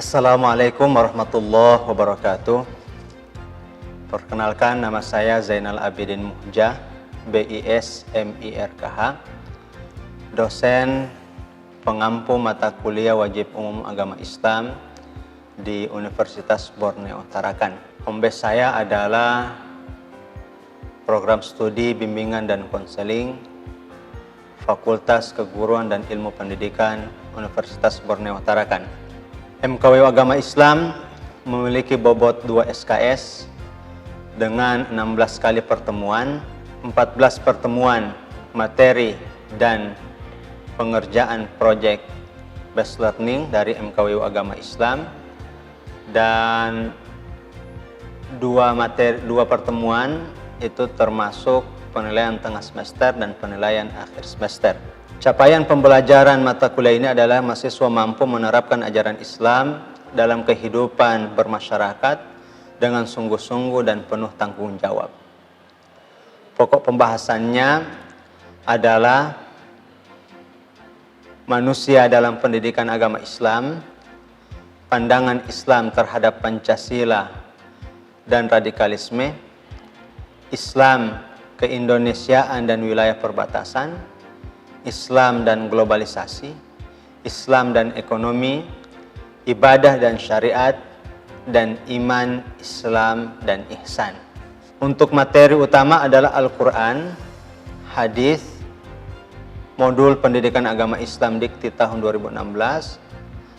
Assalamualaikum warahmatullahi wabarakatuh. Perkenalkan, nama saya Zainal Abidin Muhjah, BIS MIRKH, dosen pengampu mata kuliah wajib umum agama Islam di Universitas Borneo Tarakan. Home base saya adalah program studi bimbingan dan konseling Fakultas Keguruan dan Ilmu Pendidikan Universitas Borneo Tarakan. MKWU Agama Islam memiliki bobot 2 SKS dengan 16 kali pertemuan, 14 pertemuan materi dan pengerjaan proyek based learning dari MKWU Agama Islam, dan dua pertemuan itu termasuk penilaian tengah semester dan penilaian akhir semester. Capaian pembelajaran mata kuliah ini adalah mahasiswa mampu menerapkan ajaran Islam dalam kehidupan bermasyarakat dengan sungguh-sungguh dan penuh tanggung jawab. Pokok pembahasannya adalah manusia dalam pendidikan agama Islam, pandangan Islam terhadap Pancasila dan radikalisme, Islam keindonesiaan dan wilayah perbatasan, Islam dan globalisasi, Islam dan ekonomi, ibadah dan syariat, dan iman, Islam, dan ihsan. Untuk materi utama adalah Al-Quran, hadis, modul pendidikan agama Islam dikti tahun 2016,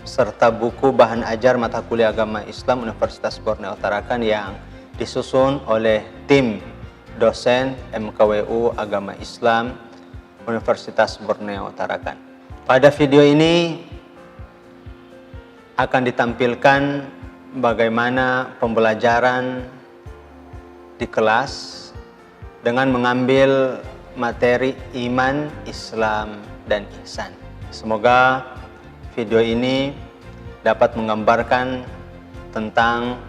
serta buku bahan ajar mata kuliah agama Islam Universitas Borneo Tarakan yang disusun oleh tim dosen MKWU Agama Islam Universitas Borneo Tarakan. Pada video ini akan ditampilkan bagaimana pembelajaran di kelas dengan mengambil materi iman, Islam, dan ihsan. Semoga video ini dapat menggambarkan tentang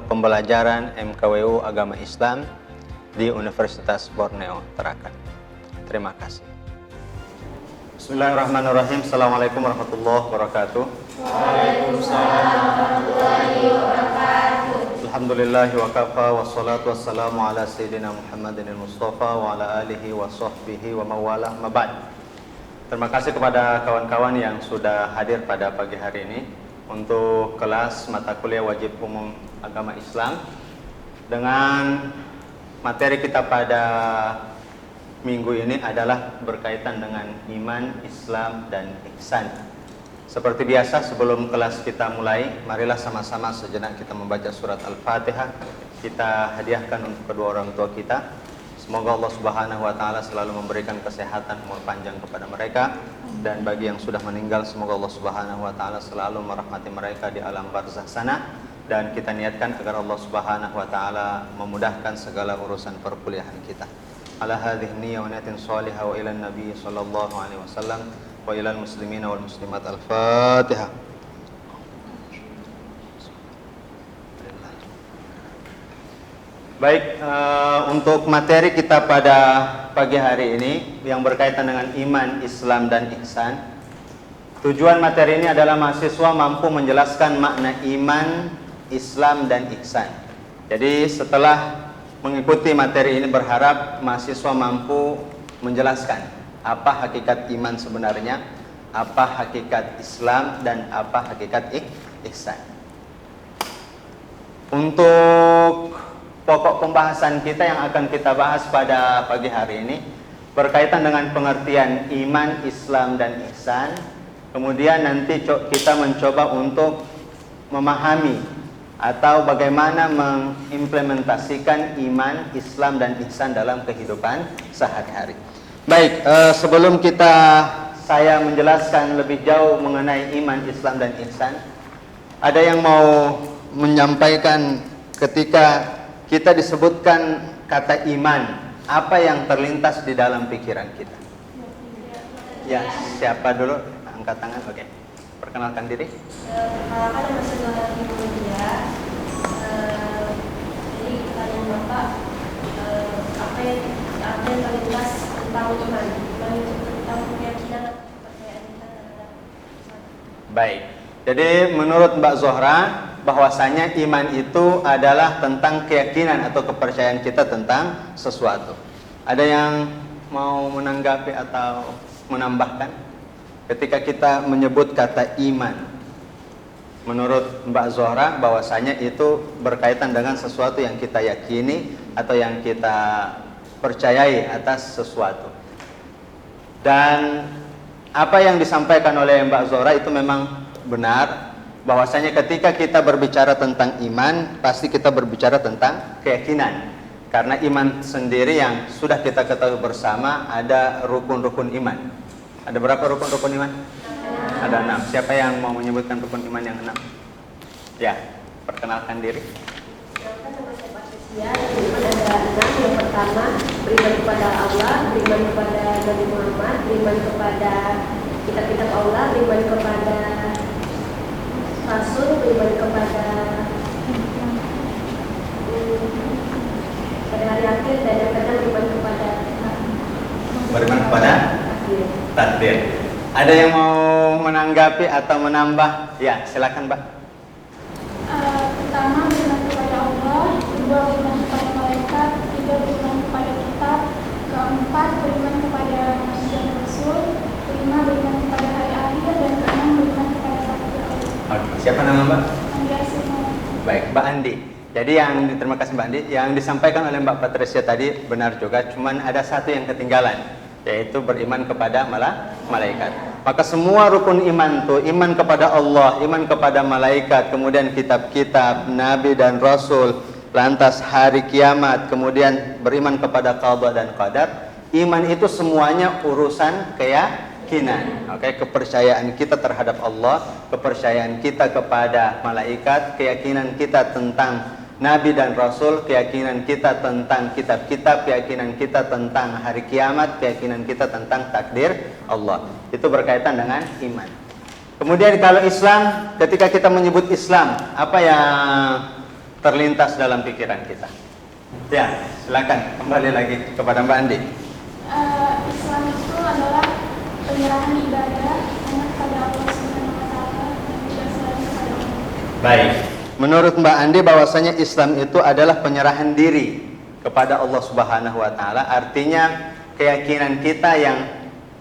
pembelajaran MKWU Agama Islam di Universitas Borneo Tarakan. Terima kasih. Bismillahirrahmanirrahim. Assalamualaikum warahmatullahi wabarakatuh. Waalaikumsalam warahmatullahi wabarakatuh. Alhamdulillahi wa kafa wassalatu wassalamu ala sayyidina Muhammadin al-Mustafa wa ala alihi wa sahbihi wa mawalah mabad. Terima kasih kepada kawan-kawan yang sudah hadir pada pagi hari ini untuk kelas mata kuliah wajib umum agama Islam. Dengan materi kita pada minggu ini adalah berkaitan dengan iman, Islam, dan ihsan. Seperti biasa, sebelum kelas kita mulai, marilah sama-sama sejenak kita membaca surat Al-Fatihah. Kita hadiahkan untuk kedua orang tua kita. Semoga Allah Subhanahu wa taala selalu memberikan kesehatan, umur panjang kepada mereka, dan bagi yang sudah meninggal, semoga Allah Subhanahu wa taala selalu merahmati mereka di alam barzakh sana, dan kita niatkan agar Allah Subhanahu wa taala memudahkan segala urusan perkuliahan kita. Ala hadhihi niyyah wa niyatin shalihah wa ila nabi sallallahu alaihi wasallam wa ila muslimina wal muslimat. Al-Fatihah. Baik, untuk materi kita pada pagi hari ini yang berkaitan dengan iman, Islam, dan ihsan. Tujuan materi ini adalah mahasiswa mampu menjelaskan makna iman, Islam, dan ihsan. Jadi setelah mengikuti materi ini, berharap mahasiswa mampu menjelaskan apa hakikat iman sebenarnya, apa hakikat Islam, dan apa hakikat ihsan. Untuk pokok pembahasan kita yang akan kita bahas pada pagi hari ini berkaitan dengan pengertian iman, Islam, dan ihsan. Kemudian nanti kita mencoba untuk memahami atau bagaimana mengimplementasikan iman, Islam, dan ihsan dalam kehidupan sehari-hari. Baik, sebelum saya menjelaskan lebih jauh mengenai iman, Islam, dan ihsan, ada yang mau menyampaikan ketika kita disebutkan kata iman, apa yang terlintas di dalam pikiran kita? Ya, siapa dulu? Angkat tangan, oke. Perkenalkan diri. Perkenalkan, nama saya Ibu Mulia. Jadi pertanyaan Bapak, apa yang terlintas tentang iman itu tentang keyakinan atau kepercayaan kita terhadap Islam? Baik. Jadi menurut Mbak Zohra, bahwasanya iman itu adalah tentang keyakinan atau kepercayaan kita tentang sesuatu. Ada yang mau menanggapi atau menambahkan? Ketika kita menyebut kata iman, menurut Mbak Zohra, bahwasanya itu berkaitan dengan sesuatu yang kita yakini atau yang kita percayai atas sesuatu. Dan apa yang disampaikan oleh Mbak Zohra itu memang benar, bahwasanya ketika kita berbicara tentang iman, pasti kita berbicara tentang keyakinan. Karena iman sendiri yang sudah kita ketahui bersama, ada rukun-rukun iman. Ada berapa rukun-rukun iman? Ada 6. Siapa yang mau menyebutkan rukun iman yang 6? Ya, perkenalkan diri. Ya, beriman ada 6. Yang pertama, beriman kepada Allah, beriman kepada Nabi Muhammad, beriman kepada kitab-kitab Allah, beriman kepada Rasul, beriman kepada hari akhir, dan yang keenam beriman kepada takdir. Ada yang mau menanggapi atau menambah? Ya, silakan, Mbak. Pertama, beriman kepada Allah, kedua beriman kepada malaikat, ketiga beriman kepada kitab, keempat beriman kepada Nabi dan Rasul, kelima beriman kepada hari akhir, dan keenam beriman kepada takdir Allah. Oke, siapa nama Mbak? Andi Asima. Baik, Mbak Andi. Jadi terima kasih Mbak Andi. Yang disampaikan oleh Mbak Patricia tadi benar juga, cuman ada satu yang ketinggalan, yaitu beriman kepada malaikat. Maka semua rukun iman itu, iman kepada Allah, iman kepada malaikat, kemudian kitab-kitab, nabi dan rasul, lantas hari kiamat, kemudian beriman kepada qada dan qadar. Iman itu semuanya urusan keyakinan. Oke, kepercayaan kita terhadap Allah, kepercayaan kita kepada malaikat, keyakinan kita tentang nabi dan rasul, keyakinan kita tentang kitab-kitab, keyakinan kita tentang hari kiamat, keyakinan kita tentang takdir Allah. Itu berkaitan dengan iman. Kemudian kalau Islam, ketika kita menyebut Islam, apa yang terlintas dalam pikiran kita? Ya, silakan kembali lagi kepada Mbak Andi. Islam itu adalah penyerahan ibadah hanya kepada Allah Subhanahu wa taala dan tidak selain kepada Allah. Baik. Menurut Mbak Andi, bahwasanya Islam itu adalah penyerahan diri kepada Allah Subhanahu wa taala. Artinya keyakinan kita yang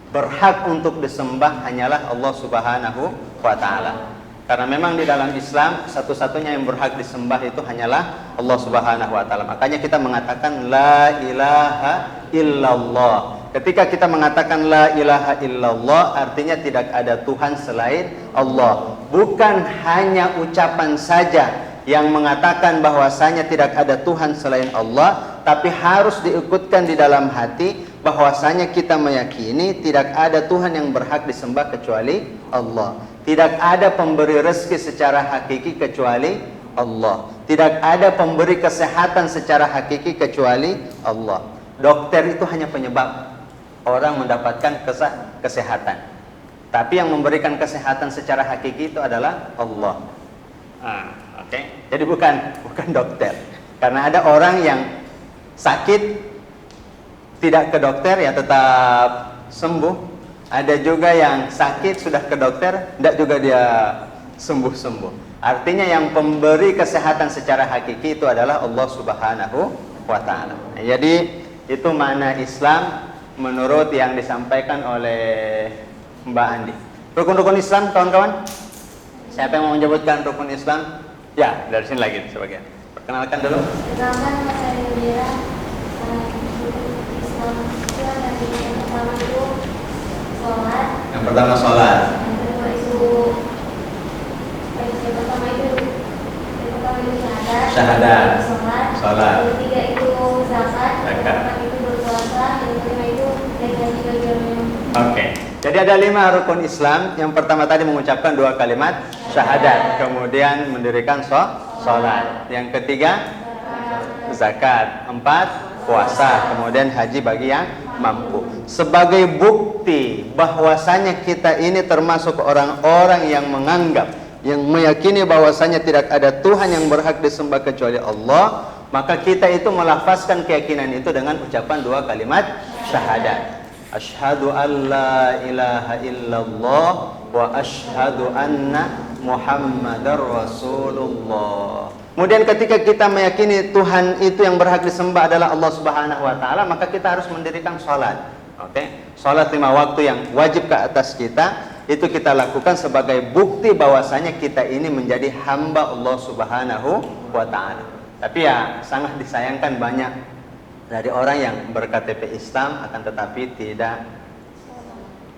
berhak untuk disembah hanyalah Allah Subhanahu wa taala. Karena memang di dalam Islam satu-satunya yang berhak disembah itu hanyalah Allah Subhanahu wa taala. Makanya kita mengatakan la ilaha illallah. Ketika kita mengatakan la ilaha illallah, artinya tidak ada Tuhan selain Allah. Bukan hanya ucapan saja yang mengatakan bahwasanya tidak ada Tuhan selain Allah, tapi harus diikutkan di dalam hati bahwasanya kita meyakini tidak ada Tuhan yang berhak disembah kecuali Allah. Tidak ada pemberi rezeki secara hakiki kecuali Allah. Tidak ada pemberi kesehatan secara hakiki kecuali Allah. Dokter itu hanya penyebab orang mendapatkan kesehatan. Tapi yang memberikan kesehatan secara hakiki itu adalah Allah. Oke. Jadi bukan dokter. Karena ada orang yang sakit tidak ke dokter ya tetap sembuh. Ada juga yang sakit sudah ke dokter, tidak juga dia sembuh-sembuh. Artinya yang pemberi kesehatan secara hakiki itu adalah Allah Subhanahu wa taala. Jadi itu makna Islam menurut yang disampaikan oleh Mbak Andi. Rukun-rukun Islam, kawan-kawan? Siapa yang mau menyebutkan rukun Islam? Ya, dari sini lagi sebagian. Perkenalkan dulu. Perkenalkan saya Indira. Islam itu ada yang pertama itu sholat. Yang pertama sholat. Yang kedua itu syahadat. Sholat. Yang ketiga itu zakat. Yang keempat itu berpuasa. Yang kelima itu menjaga agama. Oke. Jadi ada 5 rukun Islam. Yang pertama tadi mengucapkan 2 kalimat syahadat, kemudian mendirikan sholat. Yang ketiga zakat. 4 puasa, kemudian haji bagi yang mampu. Sebagai bukti bahwasanya kita ini termasuk orang-orang yang menganggap, yang meyakini bahwasanya tidak ada Tuhan yang berhak disembah kecuali Allah, maka kita itu melafazkan keyakinan itu dengan ucapan 2 kalimat syahadat. Asyhadu an la ilaha illallah wa asyhadu anna Muhammadar Rasulullah. Kemudian ketika kita meyakini Tuhan itu yang berhak disembah adalah Allah Subhanahu wa taala, maka kita harus mendirikan salat. Oke? Salat 5 waktu yang wajib ke atas kita itu kita lakukan sebagai bukti bahwasanya kita ini menjadi hamba Allah Subhanahu wa taala. Tapi ya sangat disayangkan banyak dari orang yang berKTP Islam akan tetapi tidak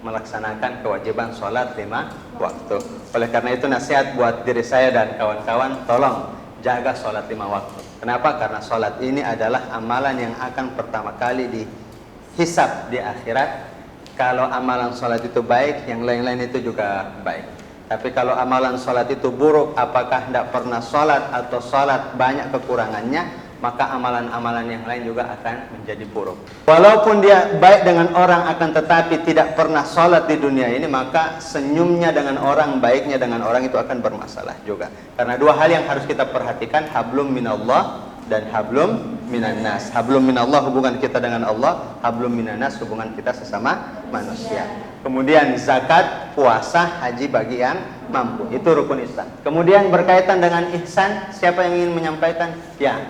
melaksanakan kewajiban sholat 5 waktu. Oleh karena itu nasihat buat diri saya dan kawan-kawan, tolong jaga sholat 5 waktu. Kenapa? Karena sholat ini adalah amalan yang akan pertama kali dihisab di akhirat. Kalau amalan sholat itu baik, yang lain-lain itu juga baik. Tapi kalau amalan sholat itu buruk, apakah tidak pernah sholat atau sholat banyak kekurangannya, maka amalan-amalan yang lain juga akan menjadi buruk. Walaupun dia baik dengan orang akan tetapi tidak pernah sholat di dunia ini, maka senyumnya dengan orang, baiknya dengan orang itu akan bermasalah juga. Karena 2 hal yang harus kita perhatikan, hablum minallah dan hablum minannas. Hablum minallah hubungan kita dengan Allah, hablum minannas hubungan kita sesama manusia. Kemudian zakat, puasa, haji bagi yang mampu. Itu rukun Islam. Kemudian berkaitan dengan ihsan, siapa yang ingin menyampaikan? Ya,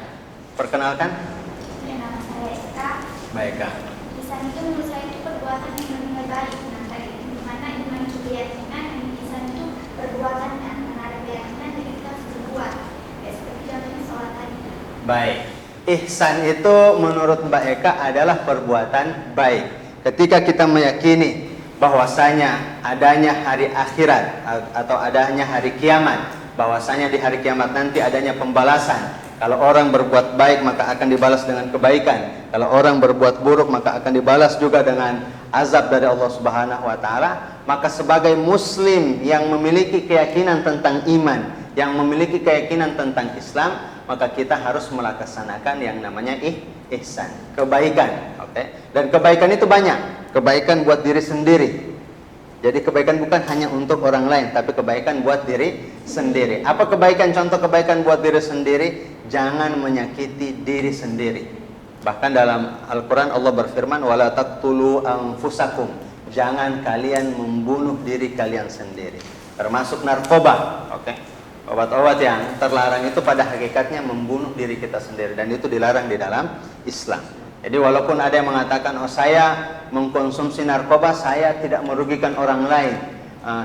perkenalkan. Ya, nama saya Eka. Baik, Kak. Ihsan itu menurut saya itu perbuatan yang benar-benar baik. Nah, di mana iman itu keyakinan, dan ihsan itu perbuatan yang ada keyakinan, jadi kita harus berbuat. Ya, seperti contohnya sholat tadi. Baik. Ihsan itu menurut Mbak Eka adalah perbuatan baik. Ketika kita meyakini bahwasanya adanya hari akhirat atau adanya hari kiamat, bahwasanya di hari kiamat nanti adanya pembalasan. Kalau orang berbuat baik maka akan dibalas dengan kebaikan. Kalau orang berbuat buruk maka akan dibalas juga dengan azab dari Allah Subhanahu wa taala. Maka sebagai muslim yang memiliki keyakinan tentang iman, yang memiliki keyakinan tentang Islam, maka kita harus melaksanakan yang namanya ihsan, kebaikan. Oke? Dan kebaikan itu banyak. Kebaikan buat diri sendiri. Jadi kebaikan bukan hanya untuk orang lain, tapi kebaikan buat diri sendiri. Apa kebaikan? Contoh kebaikan buat diri sendiri, jangan menyakiti diri sendiri. Bahkan dalam Al-Quran Allah berfirman, wala taqtulu anfusakum, jangan kalian membunuh diri kalian sendiri. Termasuk narkoba. Oke? Obat-obat yang terlarang itu pada hakikatnya membunuh diri kita sendiri, dan itu dilarang di dalam Islam. Jadi walaupun ada yang mengatakan, oh saya mengkonsumsi narkoba, saya tidak merugikan orang lain,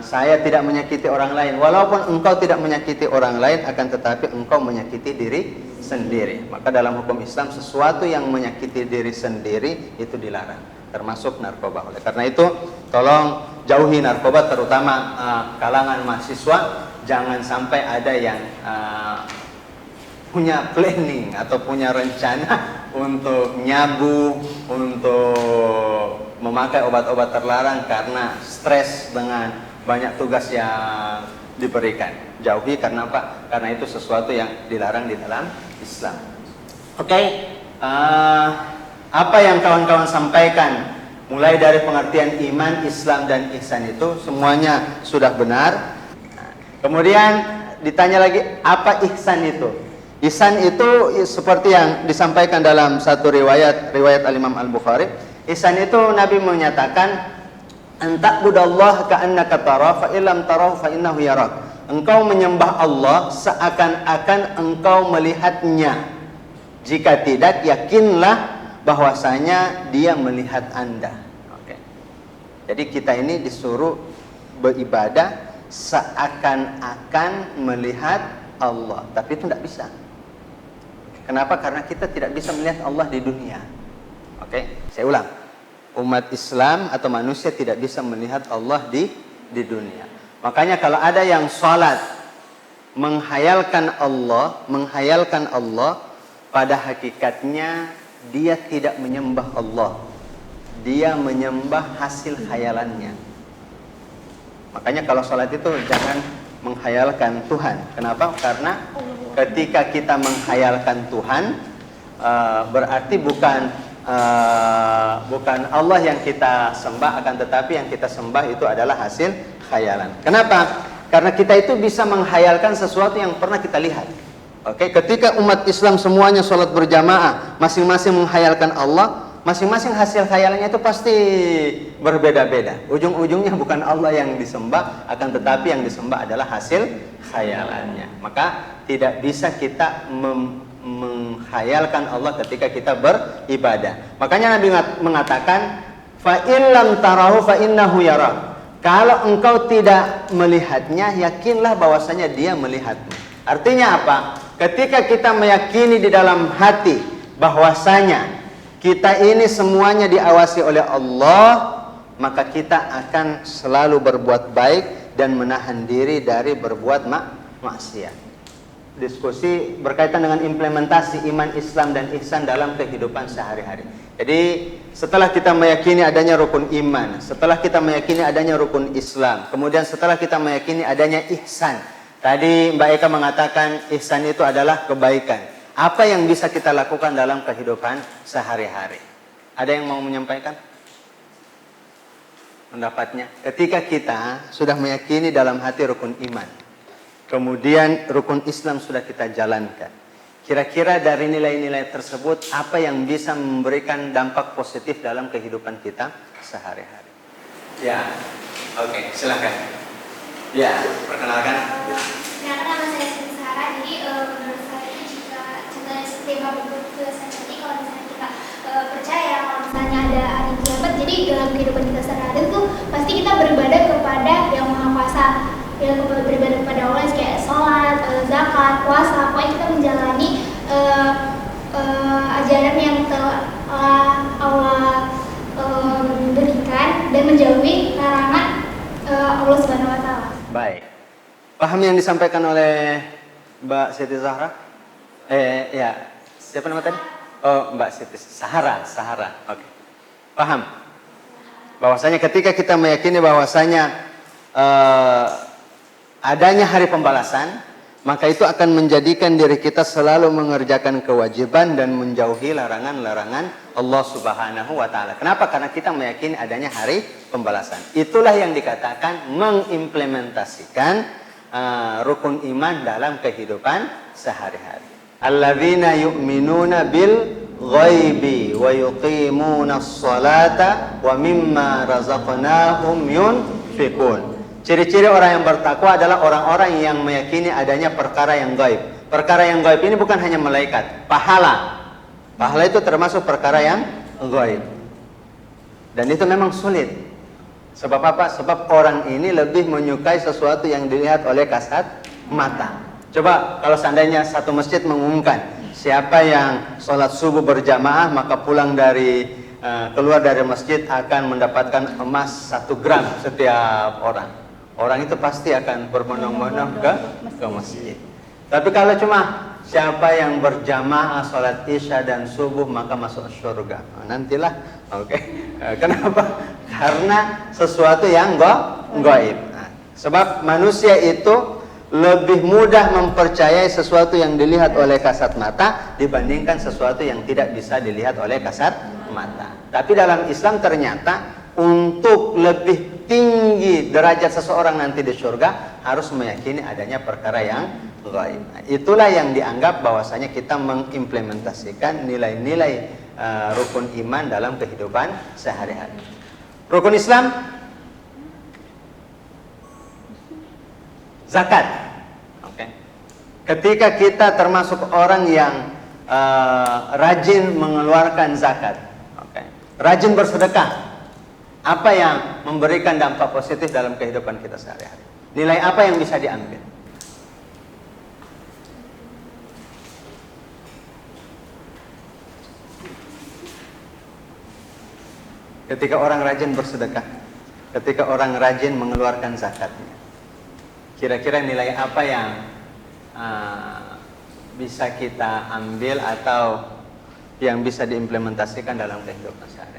saya tidak menyakiti orang lain. Walaupun engkau tidak menyakiti orang lain, akan tetapi engkau menyakiti diri sendiri. Maka dalam hukum Islam sesuatu yang menyakiti diri sendiri itu dilarang, termasuk narkoba. Oleh karena itu tolong jauhi narkoba, terutama kalangan mahasiswa. Jangan sampai ada yang punya planning atau punya rencana untuk nyabu, untuk memakai obat-obat terlarang karena stres dengan banyak tugas yang diberikan. Jauhi, karena apa? Karena itu sesuatu yang dilarang di dalam Islam. Oke, apa yang kawan-kawan sampaikan mulai dari pengertian iman, Islam, dan ihsan itu semuanya sudah benar. Kemudian ditanya lagi, apa ihsan itu? Ihsan itu seperti yang disampaikan dalam satu riwayat Al-Imam Al-Bukhari. Ihsan itu Nabi menyatakan, anta'budallaha ka'annaka tarahu fa illam tarahu fa innahu yarak. Engkau menyembah Allah seakan-akan engkau melihatnya. Jika tidak, yakinlah bahwasanya Dia melihat Anda. Oke. Jadi kita ini disuruh beribadah seakan-akan melihat Allah, tapi itu tidak bisa. Kenapa? Karena kita tidak bisa melihat Allah di dunia. Oke, saya ulang. Umat Islam atau manusia tidak bisa melihat Allah di dunia. Makanya kalau ada yang sholat menghayalkan Allah, pada hakikatnya dia tidak menyembah Allah. Dia menyembah hasil khayalannya. Makanya kalau sholat itu jangan menghayalkan Tuhan. Kenapa? Karena ketika kita menghayalkan Tuhan, berarti bukan Allah yang kita sembah, akan tetapi yang kita sembah itu adalah hasil khayalan. Kenapa? Karena kita itu bisa menghayalkan sesuatu yang pernah kita lihat. Oke, ketika umat Islam semuanya sholat berjamaah, masing-masing menghayalkan Allah, masing-masing hasil khayalannya itu pasti berbeda-beda. Ujung-ujungnya bukan Allah yang disembah, akan tetapi yang disembah adalah hasil khayalannya. Maka tidak bisa kita menghayalkan Allah ketika kita beribadah. Makanya Nabi mengatakan, fa in lam tarahu fa innahu yara. Kalau engkau tidak melihatnya, yakinlah bahwasanya dia melihatmu. Artinya apa? Ketika kita meyakini di dalam hati bahwasanya kita ini semuanya diawasi oleh Allah, maka kita akan selalu berbuat baik dan menahan diri dari berbuat maksiat. Diskusi berkaitan dengan implementasi iman, Islam, dan ihsan dalam kehidupan sehari-hari. Jadi setelah kita meyakini adanya rukun iman, setelah kita meyakini adanya rukun Islam, kemudian setelah kita meyakini adanya ihsan. Tadi Mbak Eka mengatakan ihsan itu adalah kebaikan. Apa yang bisa kita lakukan dalam kehidupan sehari-hari? Ada yang mau menyampaikan pendapatnya? Ketika kita sudah meyakini dalam hati rukun iman, kemudian rukun Islam sudah kita jalankan, kira-kira dari nilai-nilai tersebut apa yang bisa memberikan dampak positif dalam kehidupan kita sehari-hari? Ya, oke, silakan. Ya, perkenalkan. Nama saya Siti Sarah. Jadi menurut saya jika contohnya seperti Bapak tadi, kalau misalnya kita percaya kalau misalnya ada hari kiamat, jadi dalam kehidupan kita sehari-hari itu pasti kita beribadah kepada yang Maha Kuasa, yang beribadah kepada Allah, kayak sholat, zakat, puasa, pokoknya kita menjalani ajaran yang telah Allah berikan dan menjauhi larangan Allah Subhanahu Wa Taala. Baik. Paham yang disampaikan oleh Mbak Siti Zahra? Ya, siapa nama tadi? Oh, Mbak Siti Sahara. Oke. Paham? Bahwasanya ketika kita meyakini bahwasanya adanya hari pembalasan, maka itu akan menjadikan diri kita selalu mengerjakan kewajiban dan menjauhi larangan-larangan Allah Subhanahu wa Ta'ala. Kenapa? Karena kita meyakini adanya hari pembalasan. Itulah yang dikatakan mengimplementasikan rukun iman dalam kehidupan sehari-hari. Alladzina yu'minuna bil ghaibi wa yuqimuna as-salata wa mimma razaqnahum yunfiqun. Ciri-ciri orang yang bertakwa adalah orang-orang yang meyakini adanya perkara yang gaib. Perkara yang gaib ini bukan hanya malaikat, pahala. Pahala itu termasuk perkara yang gaib. Dan itu memang sulit. Sebab apa? Sebab orang ini lebih menyukai sesuatu yang dilihat oleh kasat mata. Coba kalau seandainya satu masjid mengumumkan, siapa yang sholat subuh berjamaah maka pulang dari keluar dari masjid akan mendapatkan emas 1 gram setiap orang. Orang itu pasti akan berbondong-bondong ke masjid. Tapi kalau cuma siapa yang berjamaah sholat isya dan subuh maka masuk surga. Nantilah, oke. Kenapa? Karena sesuatu yang gaib. Sebab manusia itu lebih mudah mempercayai sesuatu yang dilihat oleh kasat mata dibandingkan sesuatu yang tidak bisa dilihat oleh kasat mata. Tapi dalam Islam ternyata untuk lebih tinggi derajat seseorang nanti di surga harus meyakini adanya perkara yang gaib. Itulah yang dianggap bahwasanya kita mengimplementasikan nilai-nilai rukun iman dalam kehidupan sehari-hari. Rukun Islam, zakat. Oke. Ketika kita termasuk orang yang rajin mengeluarkan zakat, rajin bersedekah, apa yang memberikan dampak positif dalam kehidupan kita sehari-hari? Nilai apa yang bisa diambil? Ketika orang rajin bersedekah, ketika orang rajin mengeluarkan zakatnya, kira-kira nilai apa yang bisa kita ambil atau yang bisa diimplementasikan dalam kehidupan sehari-hari?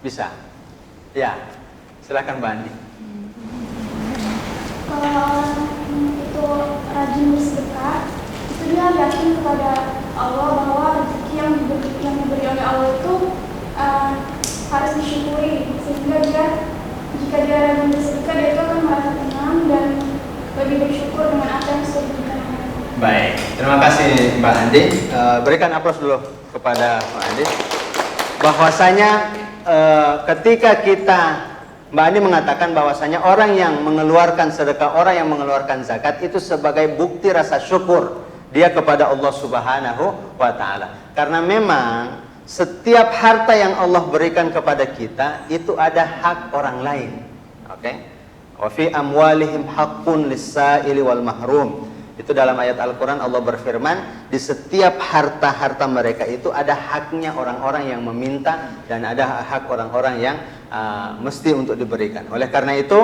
Bisa? Ya, silakan Mbak Andi. Kalau orang itu rajin bersedekah, itu dia yakin kepada Allah bahwa rezeki yang diberi oleh Allah itu harus disyukuri, sehingga jika dia rajin bersedekah, dia itu akan merasa tenang dan lebih bersyukur dengan apa yang sudah diberikan oleh Allah. Baik, terima kasih Mbak Andi. Berikan aplaus dulu kepada Mbak Andi. Bahwasanya ketika Mbak Andi mengatakan bahwasanya orang yang mengeluarkan sedekah, orang yang mengeluarkan zakat itu sebagai bukti rasa syukur dia kepada Allah Subhanahu wa Ta'ala. Karena memang setiap harta yang Allah berikan kepada kita itu ada hak orang lain. Oke? Wa fi amwalihim haqqun lis-sa'ili wal mahrum. Itu dalam ayat Al-Quran Allah berfirman, di setiap harta-harta mereka itu ada haknya orang-orang yang meminta dan ada hak orang-orang yang mesti untuk diberikan. Oleh karena itu,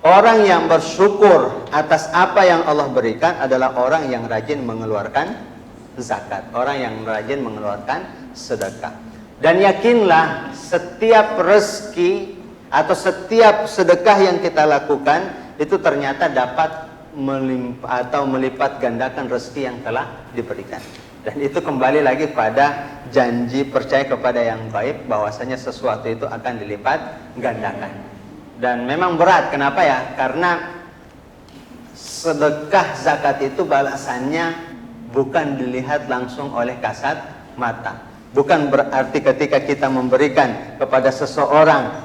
orang yang bersyukur atas apa yang Allah berikan adalah orang yang rajin mengeluarkan zakat, orang yang rajin mengeluarkan sedekah. Dan yakinlah setiap rezeki atau setiap sedekah yang kita lakukan itu ternyata dapat melipat gandakan rezeki yang telah diberikan. Dan itu kembali lagi pada janji percaya kepada yang gaib, bahwasanya sesuatu itu akan dilipat gandakan. Dan memang berat, kenapa ya? Karena sedekah zakat itu balasannya bukan dilihat langsung oleh kasat mata. Bukan berarti ketika kita memberikan kepada seseorang,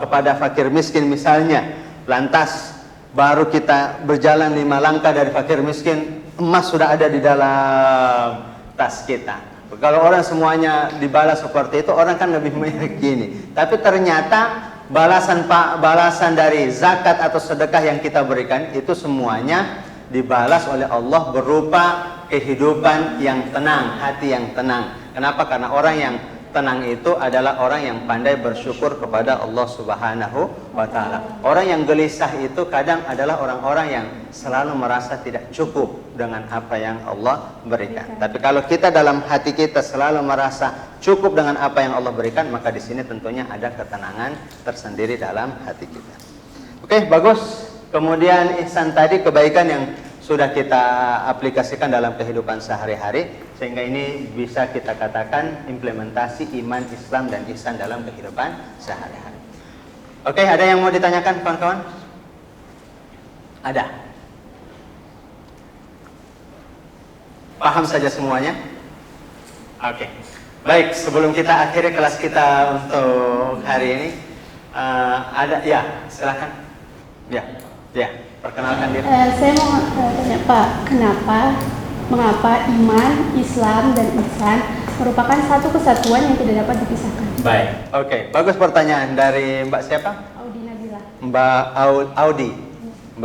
kepada fakir miskin misalnya, lantas baru kita berjalan 5 langkah dari fakir miskin, emas sudah ada di dalam tas kita. Kalau orang semuanya dibalas seperti itu, orang kan lebih meyakini. Tapi ternyata balasan dari zakat atau sedekah yang kita berikan itu semuanya dibalas oleh Allah berupa kehidupan yang tenang, hati yang tenang. Kenapa? Karena orang yang tenang itu adalah orang yang pandai bersyukur kepada Allah Subhanahu wa Ta'ala. Orang yang gelisah itu kadang adalah orang-orang yang selalu merasa tidak cukup dengan apa yang Allah berikan. Tapi kalau kita dalam hati kita selalu merasa cukup dengan apa yang Allah berikan, maka di sini tentunya ada ketenangan tersendiri dalam hati kita. Oke, bagus. Kemudian ihsan tadi kebaikan yang sudah kita aplikasikan dalam kehidupan sehari-hari, sehingga ini bisa kita katakan implementasi iman, Islam, dan ihsan dalam kehidupan sehari-hari. Oke, ada yang mau ditanyakan kawan-kawan? Ada? Paham saja semuanya? Oke. Baik, sebelum kita akhiri kelas kita untuk hari ini, ada, ya, silakan. Ya, perkenalkan diri. Saya mau tanya Pak, mengapa iman, Islam, dan ihsan merupakan satu kesatuan yang tidak dapat dipisahkan? Baik, oke, bagus pertanyaan dari Mbak siapa? Audi Nabila. Mbak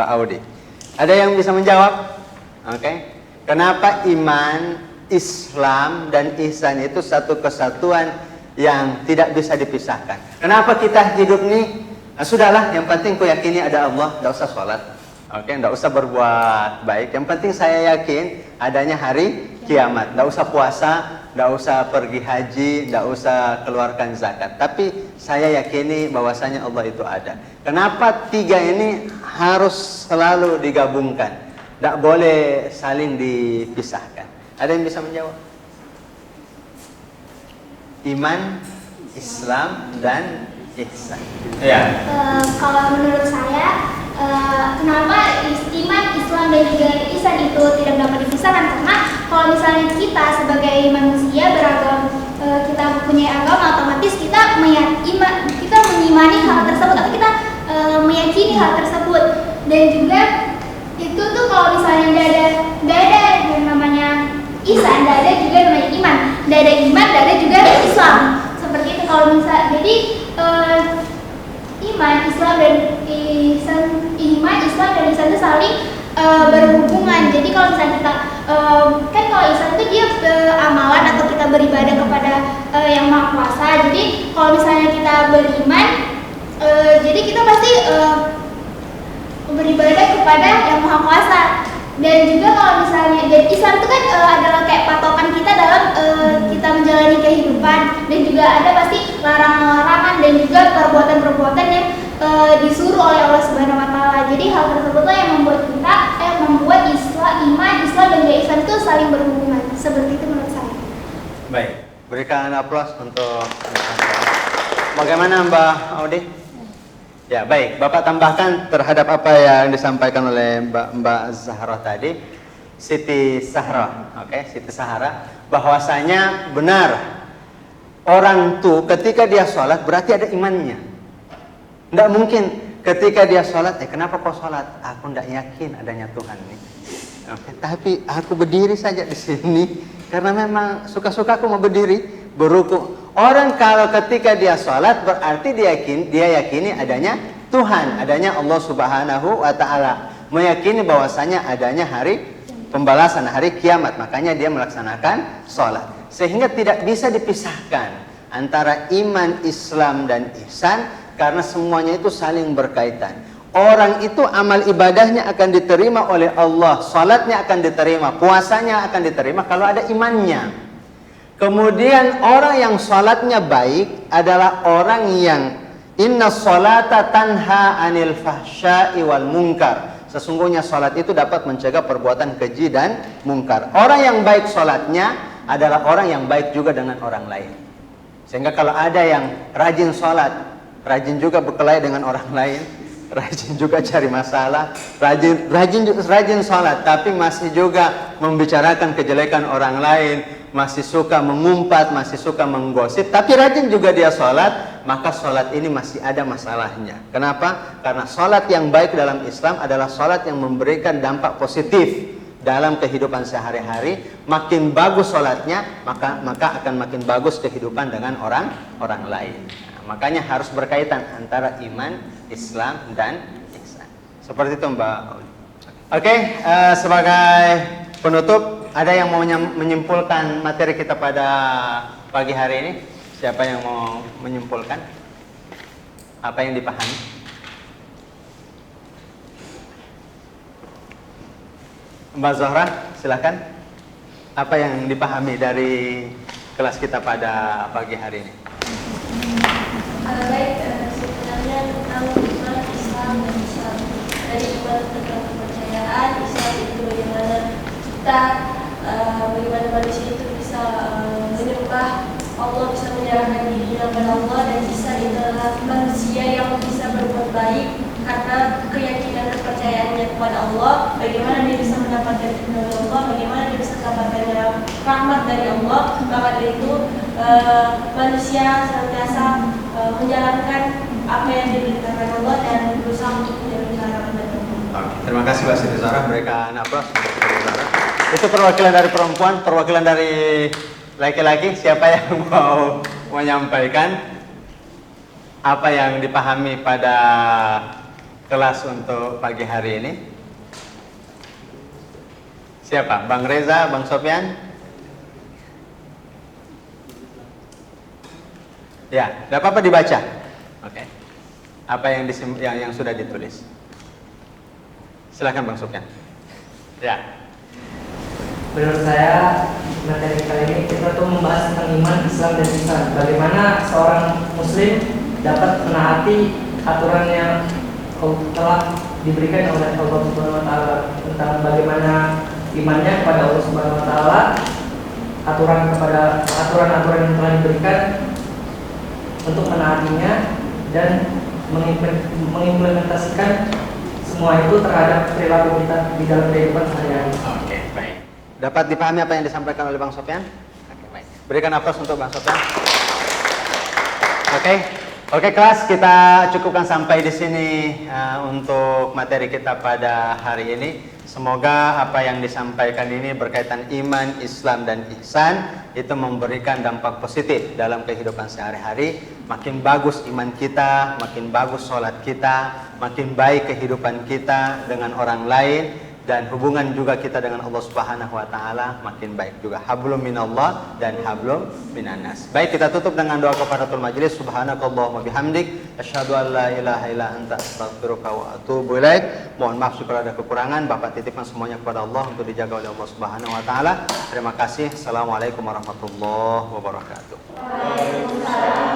Audi. Ada yang bisa menjawab? Oke. Kenapa iman, Islam, dan ihsan itu satu kesatuan yang tidak bisa dipisahkan? Kenapa kita hidup nih? Nah, sudahlah, yang penting ku yakini ada Allah, tidak usah sholat. Oke, tidak usah berbuat baik. Yang penting saya yakin adanya hari kiamat. Tidak usah puasa, tidak usah pergi haji, tidak usah keluarkan zakat. Tapi saya yakini bahwasanya Allah itu ada. Kenapa tiga ini harus selalu digabungkan? Tidak boleh saling dipisahkan. Ada yang bisa menjawab? Iman, Islam, dan ihsan. Ya. Kalau menurut saya, kenapa iman, Islam, dan juga ihsan itu tidak dapat dipisahkan? Karena kalau misalnya kita sebagai manusia beragam, kita mempunyai agama, otomatis kita mengimani hal tersebut, atau kita meyakini hal tersebut. Dan juga itu tuh kalau misalnya nggak ada yang namanya ihsan, nggak ada juga namanya iman, nggak ada iman, nggak ada juga Islam. Seperti itu kalau misalnya, jadi iman, Islam, dan ihsan, iman, Islam, dan ihsan itu saling berhubungan. Jadi kalau misalnya kita kan kalau ihsan itu dia amalan atau kita beribadah kepada yang Maha Kuasa. Jadi kalau misalnya kita beriman, jadi kita pasti beribadah kepada yang Maha Kuasa. Dan juga kalau misalnya, dan Islam itu kan adalah kayak patokan kita dalam kita menjalani kehidupan, dan juga ada pasti larangan-larangan dan juga perbuatan-perbuatan yang disuruh oleh Allah Subhanahu Wa Taala. Jadi hal tersebutlah yang membuat kita, membuat iman, Islam, dan juga ihsan itu saling berhubungan. Seperti itu menurut saya. Baik, berikan aplaus untuk. Bagaimana Mbak Audi? Ya, baik. Bapak tambahkan terhadap apa yang disampaikan oleh Mbak Zahra tadi, Siti Zahra, oke, Siti Zahra, bahwasanya benar orang tuh ketika dia sholat berarti ada imannya. Tidak mungkin ketika dia sholat, kenapa kau sholat? Aku tidak yakin adanya Tuhan nih. Oke, tapi aku berdiri saja di sini karena memang suka-suka aku mau berdiri, beruku. Orang kalau ketika dia sholat berarti dia yakini adanya Tuhan, adanya Allah Subhanahu wa Ta'ala, meyakini bahwasanya adanya hari pembalasan, hari kiamat, makanya dia melaksanakan sholat. Sehingga tidak bisa dipisahkan antara iman, Islam dan ihsan karena semuanya itu saling berkaitan. Orang itu amal ibadahnya akan diterima oleh Allah, sholatnya akan diterima, puasanya akan diterima kalau ada imannya. Kemudian orang yang sholatnya baik adalah orang yang inna sholata tanha anil fahsya'i wal munkar. Sesungguhnya sholat itu dapat mencegah perbuatan keji dan mungkar. Orang yang baik sholatnya adalah orang yang baik juga dengan orang lain. Sehingga kalau ada yang rajin sholat, rajin juga berkelahi dengan orang lain, rajin juga cari masalah, rajin sholat, tapi masih juga membicarakan kejelekan orang lain, masih suka mengumpat, masih suka menggosip, tapi rajin juga dia sholat, maka sholat ini masih ada masalahnya. Kenapa? Karena sholat yang baik dalam Islam adalah sholat yang memberikan dampak positif dalam kehidupan sehari-hari. Makin bagus sholatnya, maka akan makin bagus kehidupan dengan orang lain. Nah, makanya harus berkaitan antara iman, Islam dan ihsan. Seperti itu Mbak. Oke, sebagai penutup, ada yang mau menyimpulkan materi kita pada pagi hari ini? Siapa yang mau menyimpulkan? Apa yang dipahami? Mbak Zahra, silakan. Apa yang dipahami dari kelas kita pada pagi hari ini? Baik, sebenarnya tentang iman, Islam dan ihsan. Dari iman tentang kepercayaan, Islam itu bagaimana kita bagaimana manusia itu bisa menyembah Allah, bisa menyerahkan dirinya kepada Allah, dan ihsan itu adalah manusia yang bisa berbuat baik karena keyakinan kepercayaannya kepada Allah. Bagaimana dia bisa mendapatkan ridho Allah, bagaimana dia bisa mendapatkan rahmat dari Allah. Maka dari itu manusia senantiasa menjalankan apa yang diberitakan Allah dan berusaha untuk menjadi larangan dari Allah. Terima kasih Mbak Siti Zahra, berikan aplaus untuk Siti Zahra. Itu perwakilan dari perempuan, perwakilan dari laki-laki. Siapa yang mau menyampaikan apa yang dipahami pada kelas untuk pagi hari ini? Siapa? Bang Reza, Bang Sofyan? Ya, tidak apa-apa dibaca. Oke. Apa yang sudah ditulis? Silakan Bang Sofyan. Ya. Menurut saya, materi kali ini kita tuh membahas tentang iman, Islam dan ihsan. Bagaimana seorang Muslim dapat menaati aturan yang telah diberikan oleh Allah Subhanahu Wa Taala, tentang bagaimana imannya kepada Allah Subhanahu Wa Taala, aturan-aturan yang telah diberikan untuk menaatinya dan mengimplementasikan semua itu terhadap perilaku kita di dalam kehidupan sehari-hari. Oke, baik. Dapat dipahami apa yang disampaikan oleh Bang Sofyan? Oke, baik. Berikan aplaus untuk Bang Sofyan. Oke, kelas kita cukupkan sampai di sini untuk materi kita pada hari ini. Semoga apa yang disampaikan ini berkaitan iman, Islam dan ihsan itu memberikan dampak positif dalam kehidupan sehari-hari. Makin bagus iman kita, makin bagus sholat kita, makin baik kehidupan kita dengan orang lain, dan hubungan juga kita dengan Allah Subhanahu wa Ta'ala makin baik juga. Hablum minallah dan hablum minannas. Baik, kita tutup dengan doa kafaratul majlis. Subhanakallahumma bihamdik, asyhadu an la ilaha illa anta, astaghfiruka wa atubu ilaik. Mohon maaf jika ada kekurangan. Bapak titipkan semuanya kepada Allah untuk dijaga oleh Allah Subhanahu wa Ta'ala. Terima kasih. Assalamualaikum warahmatullahi wabarakatuh. Waalaikumsalam.